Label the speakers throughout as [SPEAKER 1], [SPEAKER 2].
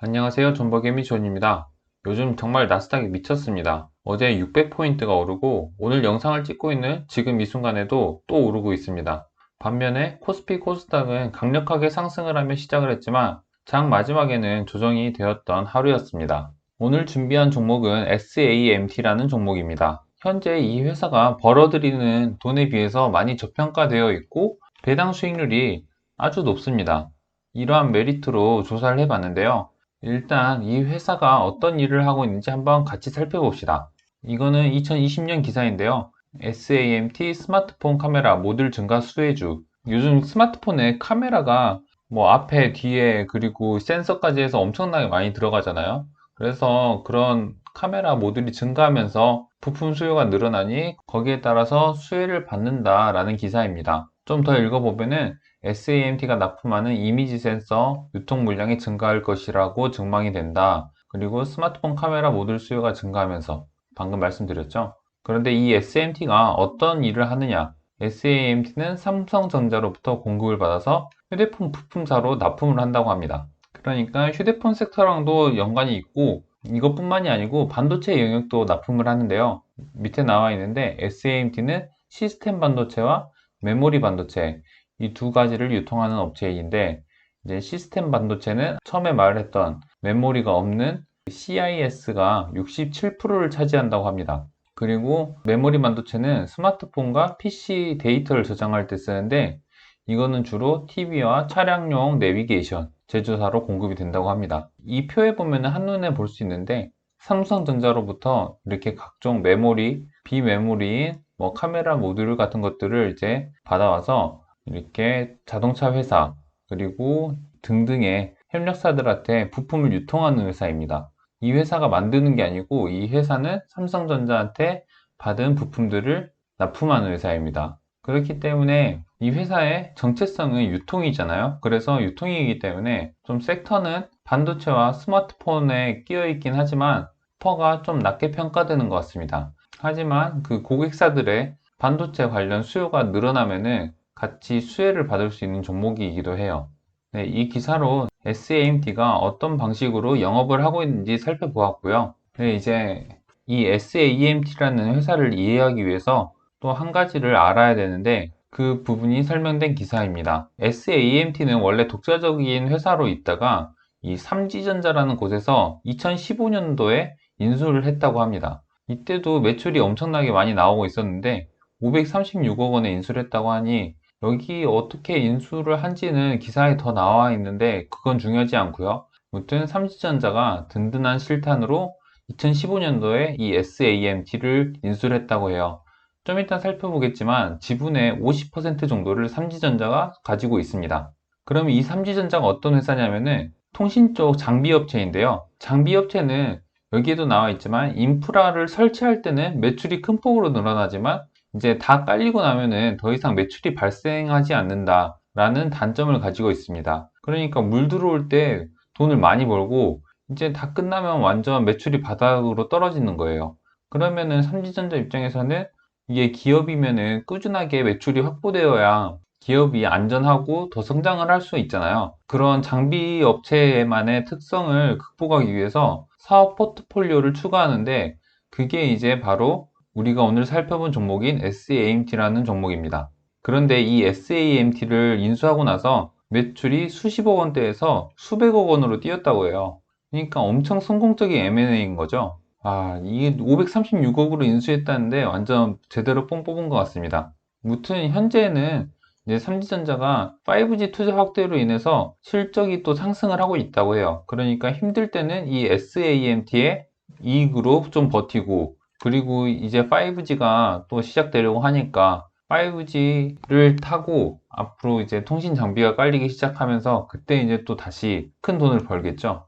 [SPEAKER 1] 안녕하세요. 존버개미 존입니다. 요즘 정말 나스닥이 미쳤습니다. 어제 600포인트가 오르고 오늘 영상을 찍고 있는 지금 이 순간에도 또 오르고 있습니다. 반면에 코스피 코스닥은 강력하게 상승을 하며 시작을 했지만 장 마지막에는 조정이 되었던 하루였습니다. 오늘 준비한 종목은 SAMT라는 종목입니다. 현재 이 회사가 벌어들이는 돈에 비해서 많이 저평가되어 있고 배당 수익률이 아주 높습니다. 이러한 메리트로 조사를 해봤는데요. 일단 이 회사가 어떤 일을 하고 있는지 한번 같이 살펴봅시다. 이거는 2020년 기사인데요. SAMT 스마트폰 카메라 모듈 증가 수혜주. 요즘 스마트폰에 카메라가 뭐 앞에, 뒤에, 그리고 센서까지 해서 엄청나게 많이 들어가잖아요. 그래서 그런 카메라 모듈이 증가하면서 부품 수요가 늘어나니 거기에 따라서 수혜를 받는다라는 기사입니다. 좀 더 읽어보면은 SAMT가 납품하는 이미지 센서 유통 물량이 증가할 것이라고 전망이 된다. 그리고 스마트폰 카메라 모듈 수요가 증가하면서 방금 말씀드렸죠. 그런데 이 SAMT가 어떤 일을 하느냐? SAMT는 삼성전자로부터 공급을 받아서 휴대폰 부품사로 납품을 한다고 합니다. 그러니까 휴대폰 섹터랑도 연관이 있고 이것뿐만이 아니고 반도체 영역도 납품을 하는데요. 밑에 나와 있는데 SAMT는 시스템 반도체와 메모리 반도체 이 두 가지를 유통하는 업체인데 이제 시스템 반도체는 처음에 말했던 메모리가 없는 CIS가 67%를 차지한다고 합니다. 그리고 메모리 반도체는 스마트폰과 PC 데이터를 저장할 때 쓰는데 이거는 주로 TV와 차량용 내비게이션 제조사로 공급이 된다고 합니다. 이 표에 보면 한눈에 볼 수 있는데 삼성전자로부터 이렇게 각종 메모리, 비메모리인 뭐 카메라 모듈 같은 것들을 이제 받아와서 이렇게 자동차 회사 그리고 등등의 협력사들한테 부품을 유통하는 회사입니다. 이 회사가 만드는 게 아니고 이 회사는 삼성전자한테 받은 부품들을 납품하는 회사입니다. 그렇기 때문에 이 회사의 정체성은 유통이잖아요. 그래서 유통이기 때문에 좀 섹터는 반도체와 스마트폰에 끼어 있긴 하지만 퍼가 좀 낮게 평가되는 것 같습니다. 하지만 그 고객사들의 반도체 관련 수요가 늘어나면은 같이 수혜를 받을 수 있는 종목이기도 해요. 네, 이 기사로 SAMT가 어떤 방식으로 영업을 하고 있는지 살펴보았고요. 네, 이제 이 SAMT라는 회사를 이해하기 위해서 또 한 가지를 알아야 되는데 그 부분이 설명된 기사입니다. SAMT는 원래 독자적인 회사로 있다가 이 삼지전자라는 곳에서 2015년도에 인수를 했다고 합니다. 이때도 매출이 엄청나게 많이 나오고 있었는데 536억 원에 인수를 했다고 하니 여기 어떻게 인수를 한지는 기사에 더 나와 있는데 그건 중요하지 않고요. 아무튼 삼지전자가 든든한 실탄으로 2015년도에 이 SAMT를 인수를 했다고 해요. 좀 이따 살펴보겠지만 지분의 50% 정도를 삼지전자가 가지고 있습니다. 그럼 이 삼지전자가 어떤 회사냐면은 통신 쪽 장비 업체인데요. 장비 업체는 여기에도 나와 있지만 인프라를 설치할 때는 매출이 큰 폭으로 늘어나지만 이제 다 깔리고 나면은 더 이상 매출이 발생하지 않는다 라는 단점을 가지고 있습니다. 그러니까 물 들어올 때 돈을 많이 벌고 이제 다 끝나면 완전 매출이 바닥으로 떨어지는 거예요. 그러면은 삼지전자 입장에서는 이게 기업이면은 꾸준하게 매출이 확보되어야 기업이 안전하고 더 성장을 할 수 있잖아요. 그런 장비 업체만의 특성을 극복하기 위해서 사업 포트폴리오를 추가하는데 그게 이제 바로 우리가 오늘 살펴본 종목인 SAMT라는 종목입니다. 그런데 이 SAMT를 인수하고 나서 매출이 수십억 원대에서 수백억 원으로 뛰었다고 해요. 그러니까 엄청 성공적인 M&A인 거죠. 아, 이게 536억으로 인수했다는데 완전 제대로 뽕 뽑은 것 같습니다. 무튼 현재는 이제 삼지전자가 5G 투자 확대로 인해서 실적이 또 상승을 하고 있다고 해요. 그러니까 힘들 때는 이 SAMT의 이익으로 좀 버티고 그리고 이제 5G가 또 시작되려고 하니까 5G를 타고 앞으로 이제 통신 장비가 깔리기 시작하면서 그때 이제 또 다시 큰 돈을 벌겠죠.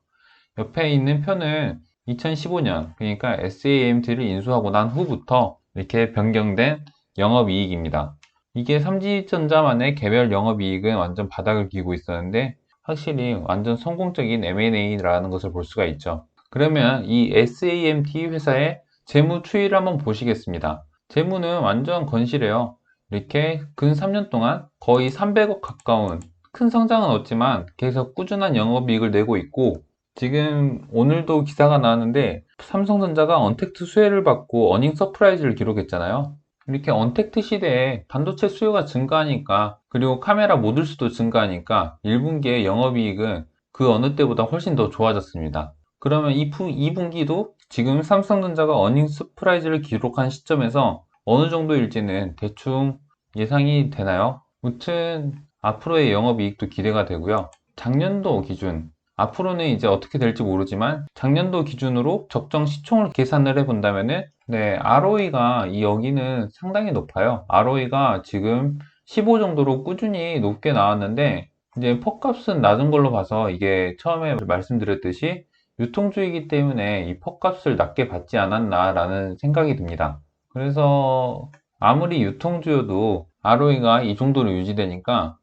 [SPEAKER 1] 옆에 있는 표는 2015년, 그러니까 SAMT를 인수하고 난 후부터 이렇게 변경된 영업이익입니다. 이게 삼지전자만의 개별 영업이익은 완전 바닥을 기고 있었는데 확실히 완전 성공적인 M&A라는 것을 볼 수가 있죠. 그러면 이 SAMT 회사의 재무 추이를 한번 보시겠습니다. 재무는 완전 건실해요. 이렇게 근 3년 동안 거의 300억 가까운 큰 성장은 없지만 계속 꾸준한 영업이익을 내고 있고 지금 오늘도 기사가 나왔는데 삼성전자가 언택트 수혜를 받고 어닝 서프라이즈를 기록했잖아요. 이렇게 언택트 시대에 반도체 수요가 증가하니까, 그리고 카메라 모듈 수도 증가하니까 1분기의 영업이익은 그 어느 때보다 훨씬 더 좋아졌습니다. 그러면 2분기도 지금 삼성전자가 어닝 서프라이즈를 기록한 시점에서 어느 정도일지는 대충 예상이 되나요? 무튼 앞으로의 영업이익도 기대가 되고요. 작년도 기준, 앞으로는 이제 어떻게 될지 모르지만 작년도 기준으로 적정 시총을 계산을 해본다면은, 네, ROE가 여기는 상당히 높아요. ROE가 지금 15 정도로 꾸준히 높게 나왔는데, 이제 퍽값은 낮은 걸로 봐서 이게 처음에 말씀드렸듯이 유통주이기 때문에 이 퍽값을 낮게 받지 않았나라는 생각이 듭니다. 그래서 아무리 유통주여도 ROE가 이 정도로 유지되니까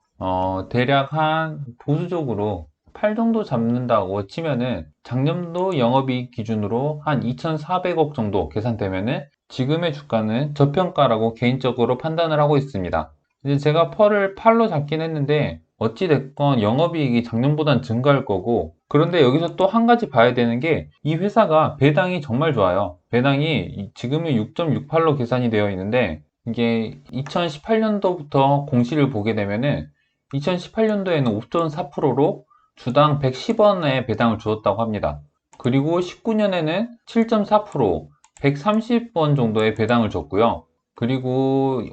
[SPEAKER 1] 대략 한 보수적으로 8 정도 잡는다고 치면은 작년도 영업이익 기준으로 한 2,400억 정도 계산되면은 지금의 주가는 저평가라고 개인적으로 판단을 하고 있습니다. 이제 제가 펄을 8로 잡긴 했는데 어찌됐건 영업이익이 작년보단 증가할 거고, 그런데 여기서 또 한 가지 봐야 되는 게 이 회사가 배당이 정말 좋아요. 배당이 지금은 6.68로 계산이 되어 있는데, 이게 2018년도부터 공시를 보게 되면은 2018년도에는 5.4%로 주당 110원의 배당을 주었다고 합니다. 그리고 19년에는 7.4%, 130원 정도의 배당을 줬고요. 그리고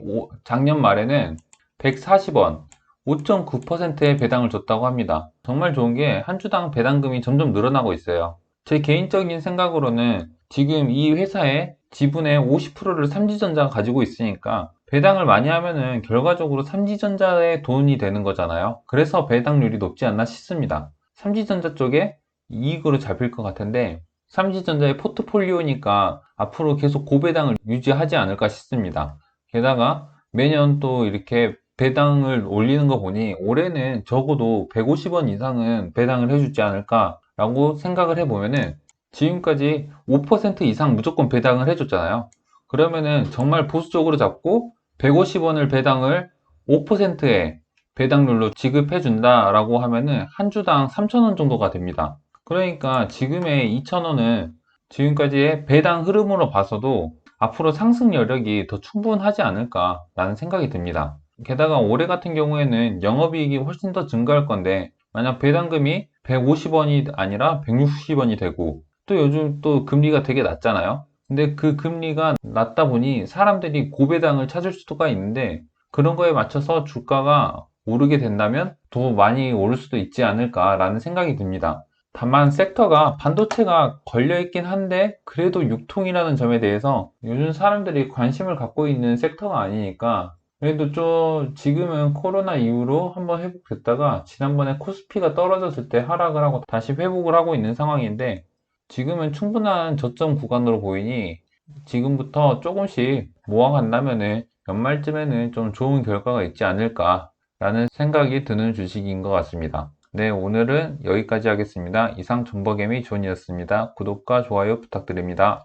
[SPEAKER 1] 작년 말에는 140원, 5.9%의 배당을 줬다고 합니다. 정말 좋은 게 한 주당 배당금이 점점 늘어나고 있어요. 제 개인적인 생각으로는 지금 이 회사의 지분의 50%를 삼지전자가 가지고 있으니까 배당을 많이 하면은 결과적으로 삼지전자의 돈이 되는 거잖아요. 그래서 배당률이 높지 않나 싶습니다. 삼지전자 쪽에 이익으로 잡힐 것 같은데, 삼지전자의 포트폴리오니까 앞으로 계속 고배당을 유지하지 않을까 싶습니다. 게다가 매년 또 이렇게 배당을 올리는 거 보니 올해는 적어도 150원 이상은 배당을 해주지 않을까 라고 생각을 해보면은, 지금까지 5% 이상 무조건 배당을 해줬잖아요. 그러면은 정말 보수적으로 잡고 150원을 배당을 5%의 배당률로 지급해 준다라고 하면은 한 주당 3,000원 정도가 됩니다. 그러니까 지금의 2,000원은 지금까지의 배당 흐름으로 봐서도 앞으로 상승 여력이 더 충분하지 않을까라는 생각이 듭니다. 게다가 올해 같은 경우에는 영업이익이 훨씬 더 증가할 건데, 만약 배당금이 150원이 아니라 160원이 되고, 또 요즘 또 금리가 되게 낮잖아요. 근데 그 금리가 낮다 보니 사람들이 고배당을 찾을 수가 있는데, 그런 거에 맞춰서 주가가 오르게 된다면 더 많이 오를 수도 있지 않을까라는 생각이 듭니다. 다만 섹터가 반도체가 걸려있긴 한데 그래도 유통이라는 점에 대해서 요즘 사람들이 관심을 갖고 있는 섹터가 아니니까, 그래도 좀 지금은 코로나 이후로 한번 회복됐다가 지난번에 코스피가 떨어졌을 때 하락을 하고 다시 회복을 하고 있는 상황인데, 지금은 충분한 저점 구간으로 보이니 지금부터 조금씩 모아간다면은 연말쯤에는 좀 좋은 결과가 있지 않을까라는 생각이 드는 주식인 것 같습니다. 네, 오늘은 여기까지 하겠습니다. 이상 정보개미 존이었습니다. 구독과 좋아요 부탁드립니다.